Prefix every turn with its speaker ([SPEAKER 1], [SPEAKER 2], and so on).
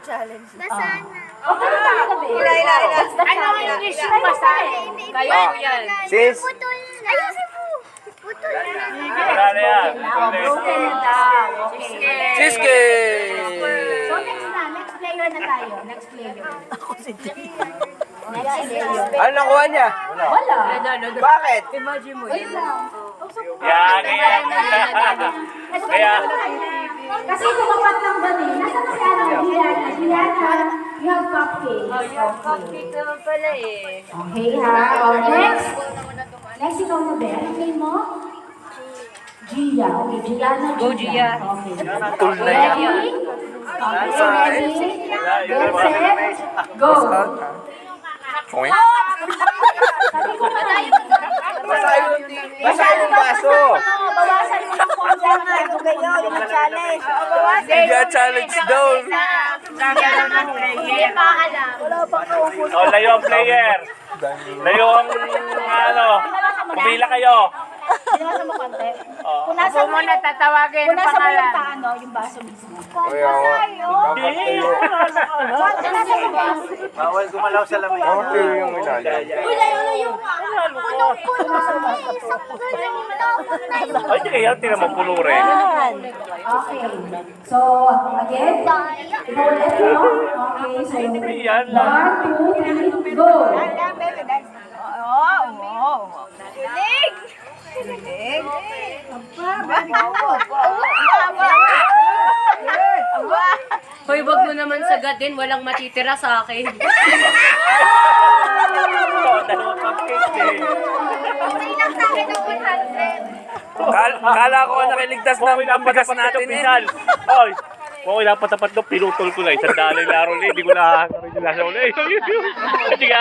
[SPEAKER 1] challenge.
[SPEAKER 2] Basana.
[SPEAKER 1] Ila.
[SPEAKER 3] Ano ang English yung basahin? Kayo yan.
[SPEAKER 4] Sis,
[SPEAKER 2] Putol na. Ayun si Fu. Putol na.
[SPEAKER 5] Wala na yan.
[SPEAKER 3] Broken daw. Okay.
[SPEAKER 4] Siske!
[SPEAKER 3] So next player na tayo. Next player. Ako si Next player.
[SPEAKER 4] Ano nakuha niya?
[SPEAKER 3] Wala.
[SPEAKER 4] Bakit?
[SPEAKER 3] Imagine mo yun.
[SPEAKER 5] Yan. Kaya,
[SPEAKER 3] Kasi tumapat lang ba eh? Nasaan na si Diana? Diana, you have cupcakes. Oh, you have cupcakes naman pala eh. Okay ha. Next. Next, ikaw na ba? Ano name mo? Gia. Okay, Gianna. Go, Gia. Okay.
[SPEAKER 4] Tool na yan.
[SPEAKER 3] Ready? Okay, ready? Get set. Go.
[SPEAKER 4] Chewing. Basa yung baso.
[SPEAKER 1] Bawasan mo ng konti nga. Ito kayo, yung challenge. Bawasan.
[SPEAKER 4] Hindi challenge daw.
[SPEAKER 3] Hindi pa alam.
[SPEAKER 1] Wala pang kaupos.
[SPEAKER 5] oh, layo ang player. Layo ang, pumila kayo.
[SPEAKER 1] Binasa mo konti.
[SPEAKER 3] Punasan mo na tatawagin ang
[SPEAKER 1] Punasan mo
[SPEAKER 3] pangalan.
[SPEAKER 1] yung taano, yung baso mismo.
[SPEAKER 4] Bawal gumalaw sa lamay. Okay yung ilalim.
[SPEAKER 1] Uy, layo nga.
[SPEAKER 5] Ay, di kaya, tinan mo, puno rin.
[SPEAKER 3] Okay. So, again, ikaw ulit, no? Okay, so,
[SPEAKER 5] Yan lang.
[SPEAKER 3] 1, 2, 3, go!
[SPEAKER 6] Hoy, wag mo naman sagatin, walang matitira sa akin.
[SPEAKER 5] Dalawang cupcakes eh.
[SPEAKER 2] Free lang sa akin ng 100.
[SPEAKER 4] Kala ko nakiligtas ng pambigas natin eh.
[SPEAKER 5] Oy, kung wala pa tapat doon, pinutol ko na. Isang dalay laro na, hindi ko nakakaroon yung nasa ulit. Sige,